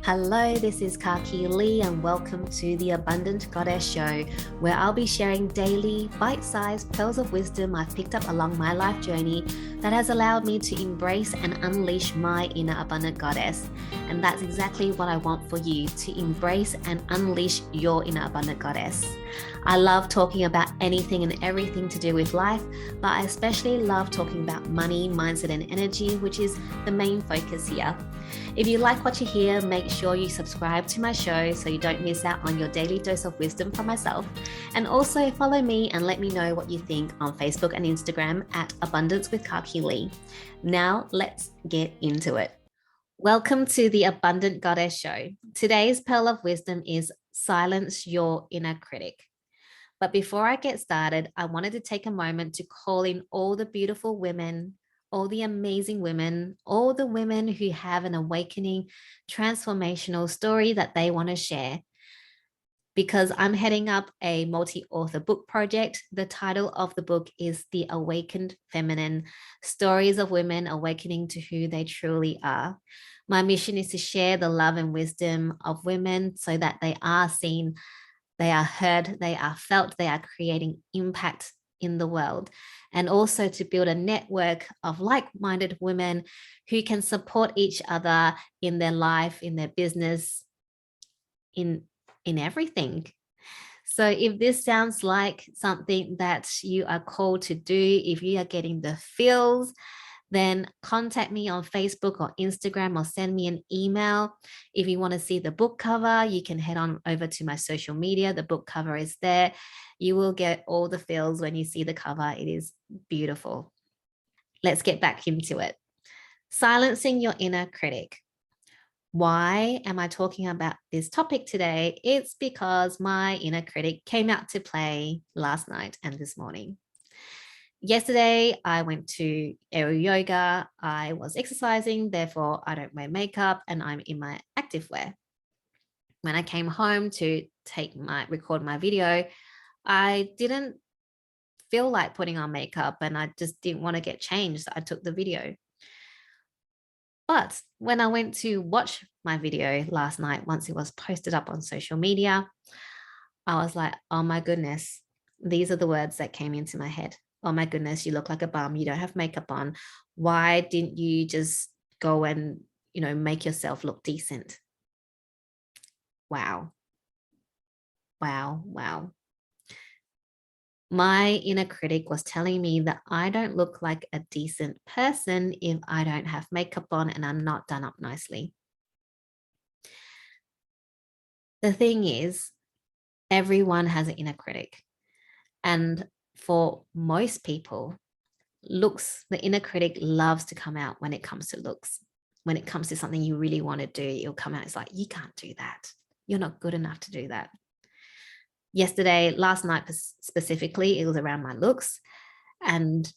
Hello, this is Kaki Lee, and welcome to the Abundant Goddess Show, where I'll be sharing daily, bite sized pearls of wisdom I've picked up along my life journey that has allowed me to embrace and unleash my inner abundant goddess. And that's exactly what I want for you, to embrace and unleash your inner abundant goddess. I love talking about anything and everything to do with life, but I especially love talking about money, mindset, and energy, which is the main focus here. If you like what you hear, make sure you subscribe to my show so you don't miss out on your daily dose of wisdom from myself. And also follow me and let me know what you think on Facebook and Instagram at Abundance with Kaki Lee. Now let's get into it. Welcome to the Abundant Goddess Show. Today's pearl of wisdom is silence your inner critic. But before I get started, I wanted to take a moment to call in all the beautiful women, all the amazing women, all the women who have an awakening, transformational story that they want to share. Because I'm heading up a multi-author book project. The title of the book is The Awakened Feminine: Stories of Women Awakening to Who They Truly Are. My mission is to share the love and wisdom of women so that they are seen, they are heard, they are felt, they are creating impact in the world, and also to build a network of like-minded women who can support each other in their life, in their business, in everything. So if this sounds like something that you are called to do, if you are getting the feels, then contact me on Facebook or Instagram or send me an email. If you want to see the book cover, you can head on over to my social media. The book cover is there. You will get all the feels when you see the cover. It is beautiful. Let's get back into it. Silencing your inner critic. Why am I talking about this topic today? It's because my inner critic came out to play last night and this morning. Yesterday, I went to aerial yoga. I was exercising, therefore I don't wear makeup and I'm in my activewear. When I came home to record my video, I didn't feel like putting on makeup and I just didn't want to get changed. So I took the video. But when I went to watch my video last night, once it was posted up on social media, I was like, oh my goodness, these are the words that came into my head. Oh my goodness, you look like a bum. You don't have makeup on. Why didn't you just go and, make yourself look decent? Wow. Wow. Wow. My inner critic was telling me that I don't look like a decent person if I don't have makeup on and I'm not done up nicely. The thing is, everyone has an inner critic. And for most people, the inner critic loves to come out when it comes to looks. When it comes to something you really want to do, it'll come out. It's like, you can't do that. You're not good enough to do that. Last night specifically, it was around my looks. And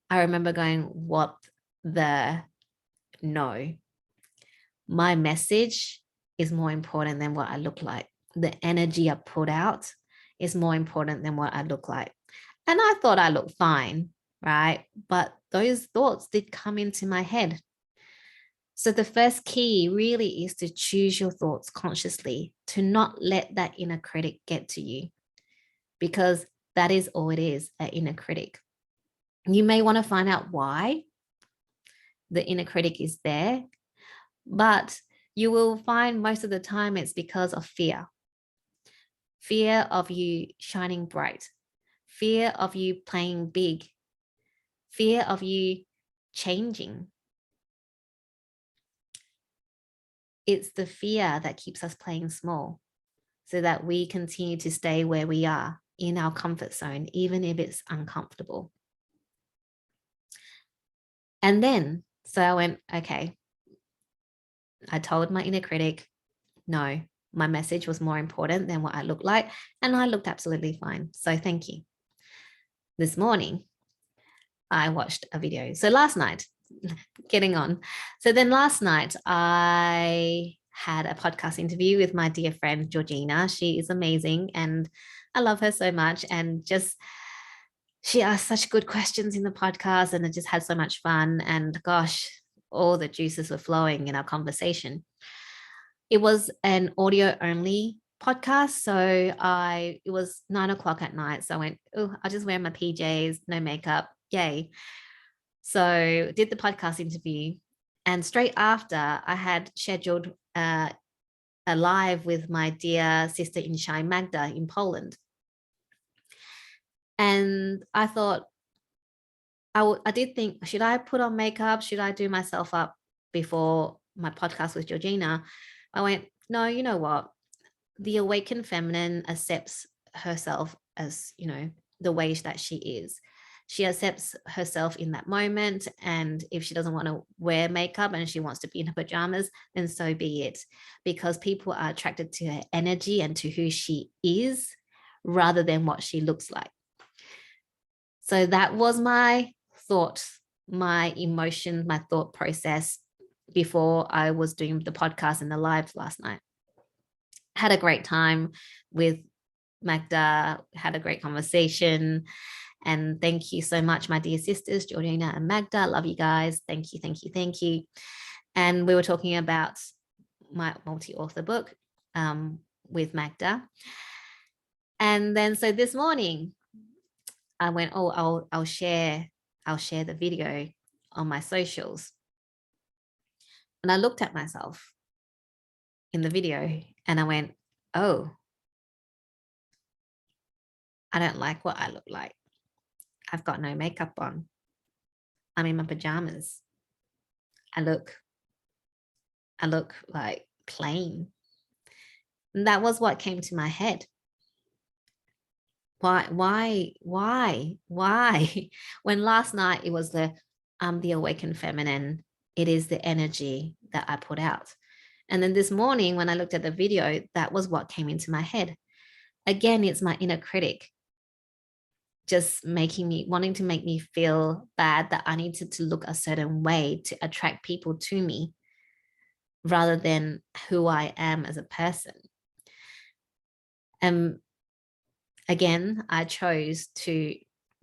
I remember going, what the no. My message is more important than what I look like. The energy I put out is more important than what I look like. And I thought I looked fine, right? But those thoughts did come into my head. So the first key really is to choose your thoughts consciously, to not let that inner critic get to you, because that is all it is, an inner critic. You may want to find out why the inner critic is there, but you will find most of the time it's because of fear. Fear of you shining bright, fear of you playing big, fear of you changing. It's the fear that keeps us playing small so that we continue to stay where we are in our comfort zone, even if it's uncomfortable. And then, so I went, okay, I told my inner critic, no, my message was more important than what I looked like. And I looked absolutely fine. So thank you. This morning, I watched a video. So last night, getting on. So then last night, I had a podcast interview with my dear friend, Georgina. She is amazing and I love her so much. And just, she asked such good questions in the podcast and it just had so much fun. And gosh, all the juices were flowing in our conversation. it was an audio only podcast. So it was 9 o'clock at night. So I went, oh, I'll just wear my PJs, no makeup. Yay. So did the podcast interview. And straight after, I had scheduled a live with my dear sister in shine, Magda, in Poland. And I thought, I did think, should I put on makeup? Should I do myself up before my podcast with Georgina? I went, no, you know what? The awakened feminine accepts herself as, the way that she is. She accepts herself in that moment. And if she doesn't want to wear makeup and she wants to be in her pajamas, then so be it. Because people are attracted to her energy and to who she is rather than what she looks like. So that was my thought, my emotion, my thought process before I was doing the podcast and the live last night. Had a great time with Magda, had a great conversation. And thank you so much, my dear sisters, Georgina and Magda. Love you guys. Thank you, thank you, thank you. And we were talking about my multi-author book with Magda. And then so this morning, I went, oh, I'll share the video on my socials. And I looked at myself in the video and I went, oh, I don't like what I look like. I've got no makeup on. I'm in my pajamas. I look like plain. And that was what came to my head. Why? When last night it was the awakened feminine, it is the energy that I put out. And then this morning when I looked at the video, that was what came into my head. Again, it's my inner critic just wanting to make me feel bad that I needed to look a certain way to attract people to me rather than who I am as a person. And again, I chose to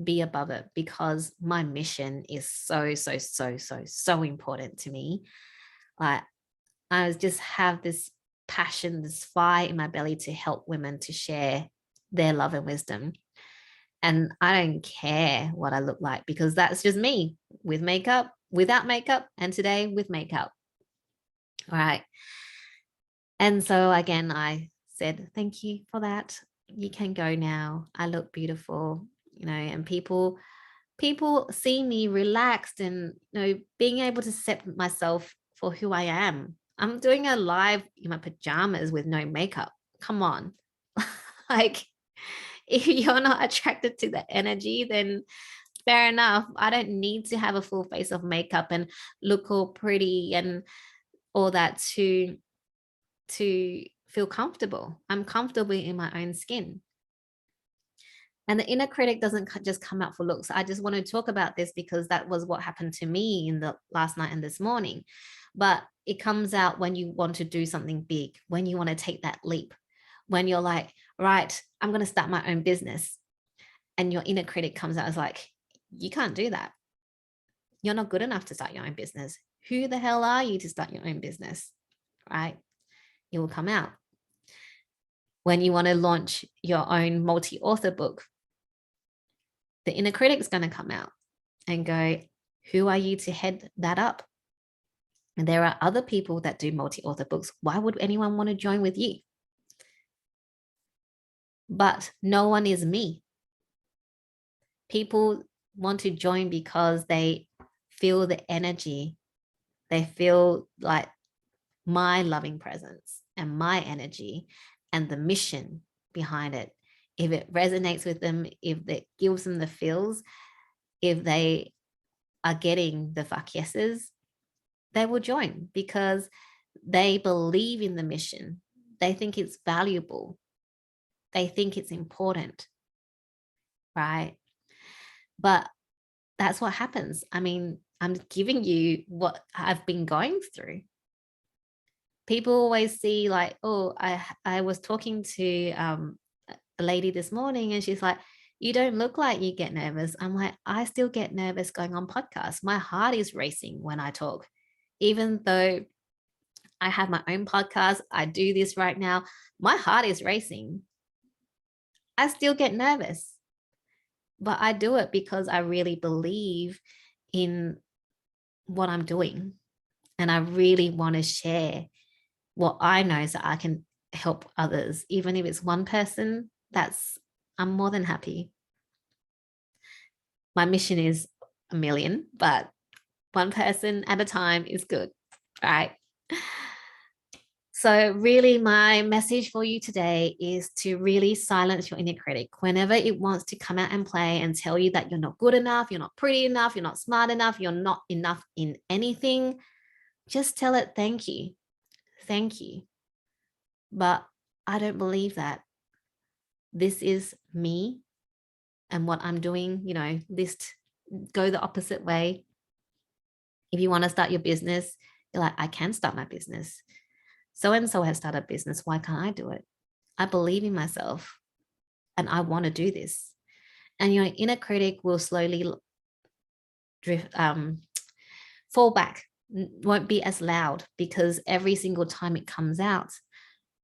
be above it because my mission is so important to me. Like, I just have this passion, this fire in my belly to help women to share their love and wisdom. And I don't care what I look like because that's just me with makeup, without makeup, and today with makeup. All right. And so again, I said, thank you for that. You can go now. I look beautiful, and people see me relaxed and, being able to accept myself for who I am. I'm doing a live in my pajamas with no makeup. Come on. Like, if you're not attracted to the energy, then fair enough. I don't need to have a full face of makeup and look all pretty and all that to feel comfortable. I'm comfortable in my own skin. And the inner critic doesn't just come out for looks. I just want to talk about this because that was what happened to me in the last night and this morning. But it comes out when you want to do something big, when you want to take that leap, when you're like, right, I'm going to start my own business. And your inner critic comes out as like, you can't do that. You're not good enough to start your own business. Who the hell are you to start your own business? Right? It will come out. When you want to launch your own multi-author book, the inner critic's going to come out and go, who are you to head that up? And there are other people that do multi-author books. Why would anyone want to join with you? But no one is me. People want to join because they feel the energy. They feel like my loving presence and my energy and the mission behind it. If it resonates with them, if it gives them the feels, if they are getting the fuck yeses, they will join because they believe in the mission. They think it's valuable. They think it's important, right? But that's what happens. I mean, I'm giving you what I've been going through. People always see like, oh, I was talking to a lady this morning and she's like, you don't look like you get nervous. I'm like, I still get nervous going on podcasts. My heart is racing when I talk, even though I have my own podcast. I do this right now. My heart is racing. I still get nervous, but I do it because I really believe in what I'm doing. And I really want to share what I know so I can help others. Even if it's one person, I'm more than happy. My mission is a million, but one person at a time is good, right? So, really, my message for you today is to really silence your inner critic whenever it wants to come out and play and tell you that you're not good enough, you're not pretty enough, you're not smart enough, you're not enough in anything. Just tell it, thank you. Thank you. But I don't believe that. This is me and what I'm doing, go the opposite way. If you want to start your business, you're like, I can start my business. So and so has started a business. Why can't I do it? I believe in myself and I want to do this. And your inner critic will slowly fall back, won't be as loud, because every single time it comes out,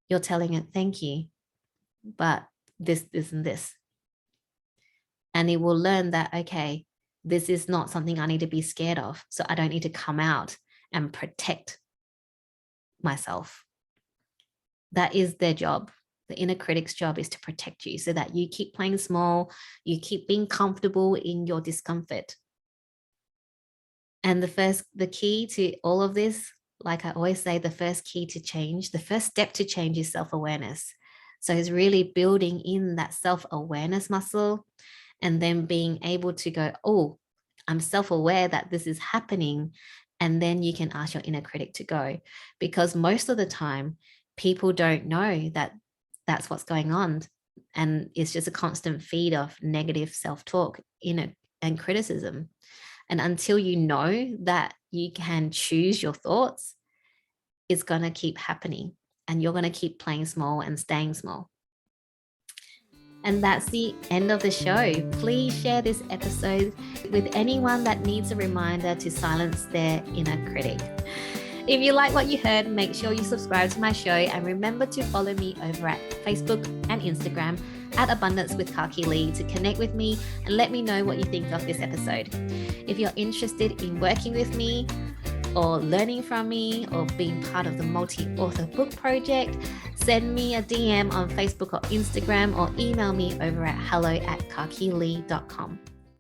you're telling it, thank you, but this, and this. And it will learn that, okay, this is not something I need to be scared of. So I don't need to come out and protect myself. That is their job. The inner critic's job is to protect you so that you keep playing small, you keep being comfortable in your discomfort. And the key to all of this, like I always say, the first step to change is self-awareness. So it's really building in that self-awareness muscle and then being able to go, oh, I'm self-aware that this is happening. And then you can ask your inner critic to go, because most of the time people don't know that that's what's going on. And it's just a constant feed of negative self-talk and criticism. And until you know that you can choose your thoughts, it's going to keep happening and you're going to keep playing small and staying small. And that's the end of the show. Please share this episode with anyone that needs a reminder to silence their inner critic. If you like what you heard, make sure you subscribe to my show and remember to follow me over at Facebook and Instagram at Abundance with Kaki Lee to connect with me and let me know what you think of this episode. If you're interested in working with me or learning from me or being part of the multi-author book project, send me a DM on Facebook or Instagram or email me over at hello@kakilee.com.